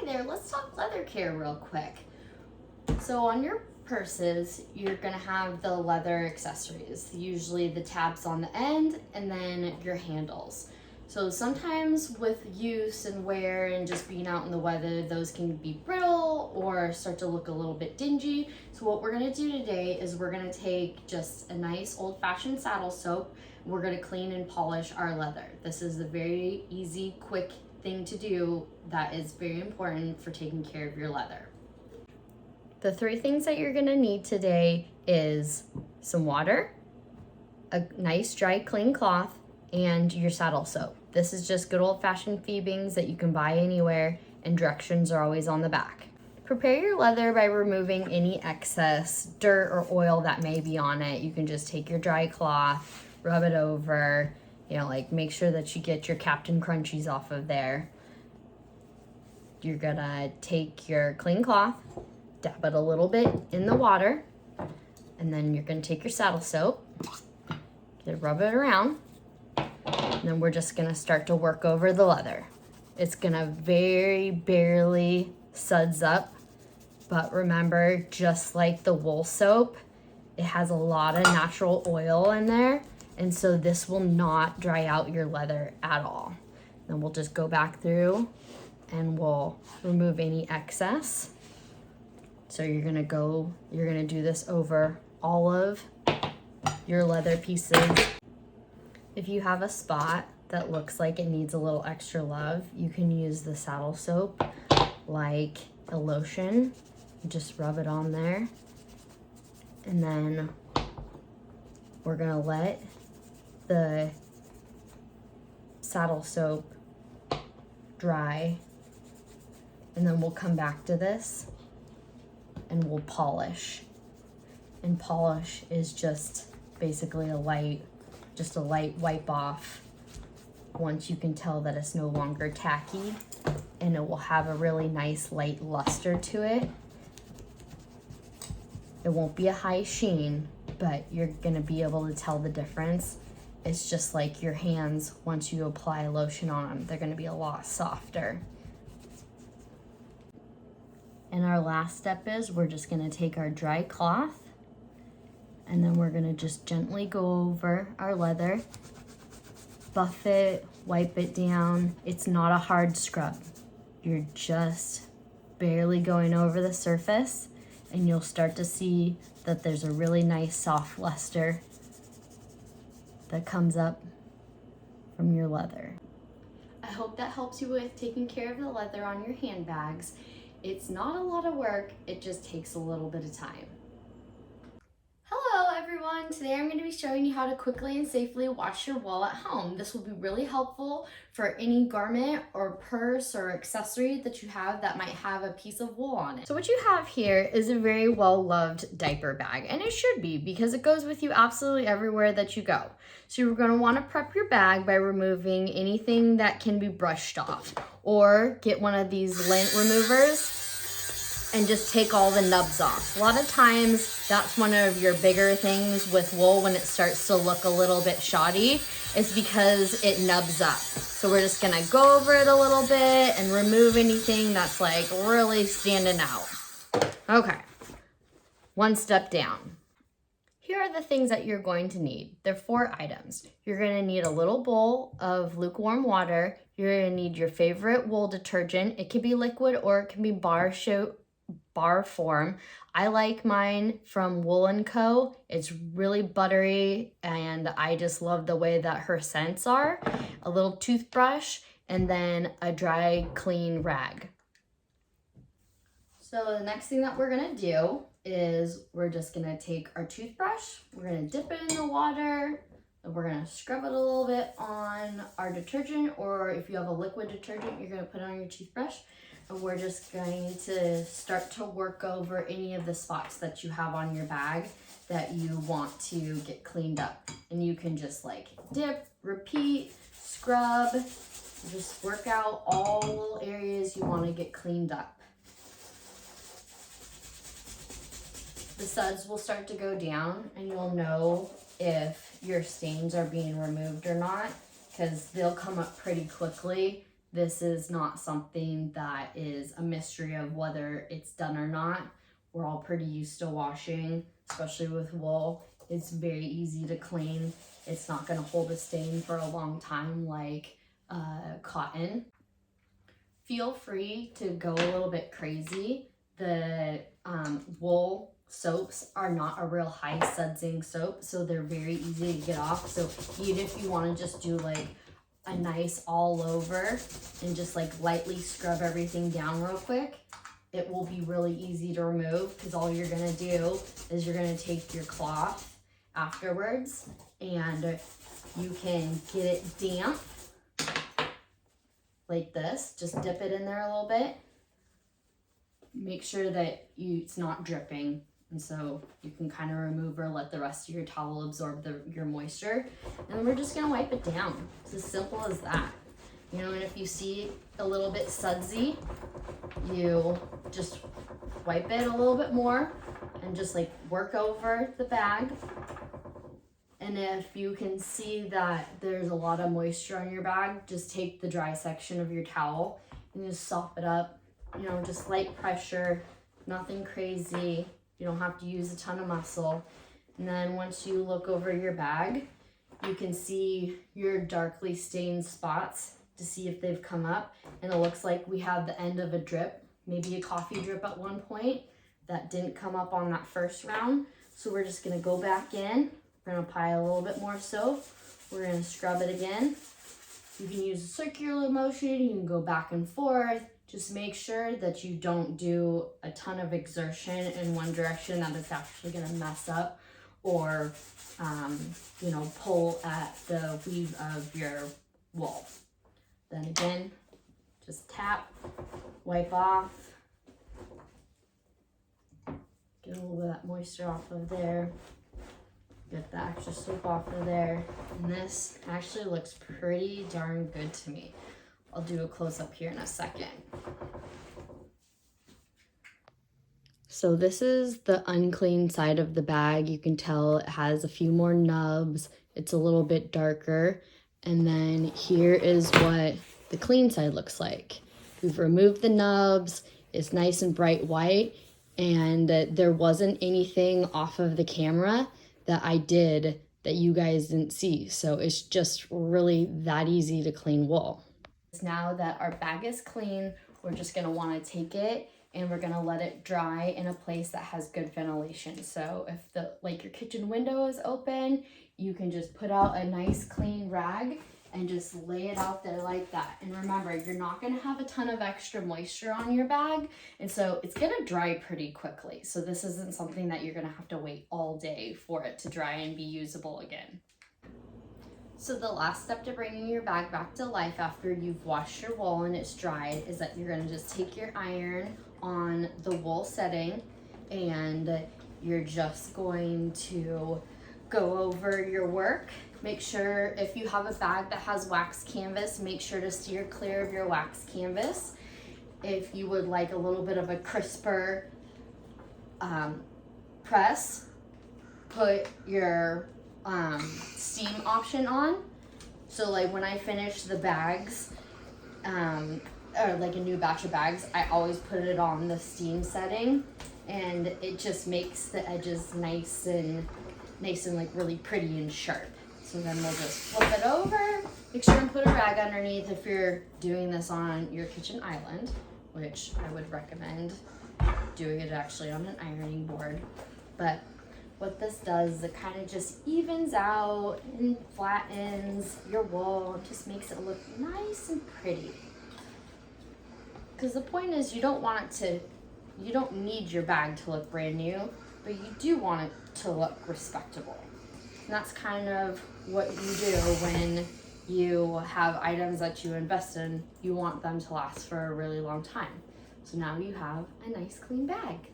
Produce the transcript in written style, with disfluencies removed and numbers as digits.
there, let's talk leather care real quick. So on your purses, you're gonna have the leather accessories, usually the tabs on the end and then your handles. So sometimes with use and wear and just being out in the weather, those can be brittle or start to look a little bit dingy. So what we're gonna do today is we're gonna take just a nice old-fashioned saddle soap. We're gonna clean and polish our leather. This is a very easy, quick thing to do that is very important for taking care of your leather. The three things that you're gonna need today is some water, a nice dry clean cloth, and your saddle soap. This is just good old-fashioned Phoebings that you can buy anywhere, and directions are always on the back. Prepare your leather by removing any excess dirt or oil that may be on it. You can just take your dry cloth, rub it over, like make sure that you get your Captain Crunchies off of there. You're gonna take your clean cloth, dab it a little bit in the water, and then you're gonna take your saddle soap, rub it around, and then we're just gonna start to work over the leather. It's gonna very barely suds up, but remember, just like the wool soap, it has a lot of natural oil in there, and so this will not dry out your leather at all. Then we'll just go back through and we'll remove any excess. So you're gonna do this over all of your leather pieces. If you have a spot that looks like it needs a little extra love, you can use the saddle soap like a lotion. Just rub it on there. And then we're gonna let the saddle soap dry. And then we'll come back to this and we'll polish. And polish is just basically a light wipe off once you can tell that it's no longer tacky, and it will have a really nice light luster to it. It won't be a high sheen, but you're gonna be able to tell the difference. It's just like your hands, once you apply lotion on them, they're gonna be a lot softer. And our last step is we're just gonna take our dry cloth and then we're gonna just gently go over our leather, buff it, wipe it down. It's not a hard scrub. You're just barely going over the surface, and you'll start to see that there's a really nice soft luster that comes up from your leather. I hope that helps you with taking care of the leather on your handbags. It's not a lot of work, it just takes a little bit of time. Hello everyone, today I'm going to be showing you how to quickly and safely wash your wool at home. This will be really helpful for any garment or purse or accessory that you have that might have a piece of wool on it. So what you have here is a very well-loved diaper bag, and it should be because it goes with you absolutely everywhere that you go. So you're going to want to prep your bag by removing anything that can be brushed off, or get one of these lint removers and just take all the nubs off. A lot of times that's one of your bigger things with wool when it starts to look a little bit shoddy, is because it nubs up. So we're just gonna go over it a little bit and remove anything that's like really standing out. Okay, one step down. Here are the things that you're going to need. They're 4 items. You're gonna need a little bowl of lukewarm water. You're gonna need your favorite wool detergent. It can be liquid or it can be bar form. I like mine from Wool & Co. It's really buttery and I just love the way that her scents are. A little toothbrush and then a dry clean rag. So the next thing that we're gonna do is we're just gonna take our toothbrush, we're gonna dip it in the water, and we're gonna scrub it a little bit on our detergent, or if you have a liquid detergent, you're gonna put it on your toothbrush. And we're just going to start to work over any of the spots that you have on your bag that you want to get cleaned up. And you can just like dip, repeat, scrub, just work out all areas you want to get cleaned up. The suds will start to go down and you'll know if your stains are being removed or not, because they'll come up pretty quickly This is not something that is a mystery of whether it's done or not. We're all pretty used to washing, especially with wool. It's very easy to clean. It's not going to hold a stain for a long time like cotton. Feel free to go a little bit crazy. The wool soaps are not a real high sudsing soap, so they're very easy to get off. So even if you want to just do like a nice all over and just like lightly scrub everything down real quick, it will be really easy to remove, because all you're gonna do is you're gonna take your cloth afterwards and you can get it damp like this. Just dip it in there a little bit. Make sure that it's not dripping, and so you can kind of remove or let the rest of your towel absorb your moisture. And we're just gonna wipe it down. It's as simple as that. You know, and if you see a little bit sudsy, you just wipe it a little bit more and just like work over the bag. And if you can see that there's a lot of moisture on your bag, just take the dry section of your towel and just sop it up. You know, just light pressure, nothing crazy. You don't have to use a ton of muscle. And then once you look over your bag, you can see your darkly stained spots to see if they've come up. And it looks like we have the end of a drip, maybe a coffee drip at one point that didn't come up on that first round. So we're just gonna go back in. We're gonna apply a little bit more soap. We're gonna scrub it again. You can use a circular motion, you can go back and forth. Just make sure that you don't do a ton of exertion in one direction that it's actually gonna mess up or you know, pull at the weave of your wool. Then again, just tap, wipe off, get a little bit of that moisture off of there, get the extra soap off of there. And this actually looks pretty darn good to me. I'll do a close up here in a second. So this is the unclean side of the bag. You can tell it has a few more nubs. It's a little bit darker. And then here is what the clean side looks like. We've removed the nubs. It's nice and bright white. And there wasn't anything off of the camera that I did that you guys didn't see. So it's just really that easy to clean wool. Now that our bag is clean, we're just gonna wanna take it and we're gonna let it dry in a place that has good ventilation. So if your kitchen window is open, you can just put out a nice clean rag and just lay it out there like that. And remember, you're not gonna have a ton of extra moisture on your bag, and so it's gonna dry pretty quickly. So this isn't something that you're gonna have to wait all day for it to dry and be usable again. So the last step to bringing your bag back to life after you've washed your wool and it's dried is that you're gonna just take your iron on the wool setting and you're just going to go over your work. Make sure if you have a bag that has wax canvas, make sure to steer clear of your wax canvas. If you would like a little bit of a crisper press, put your steam option on. So like when I finish the bags, or like a new batch of bags, I always put it on the steam setting, and it just makes the edges nice and like really pretty and sharp. So then we'll just flip it over, make sure and put a rag underneath if you're doing this on your kitchen island, which I would recommend doing it actually on an ironing board. But what this does is it kind of just evens out and flattens your wool and just makes it look nice and pretty. Because the point is you don't need your bag to look brand new, but you do want it to look respectable. And that's kind of what you do when you have items that you invest in. You want them to last for a really long time. So now you have a nice clean bag.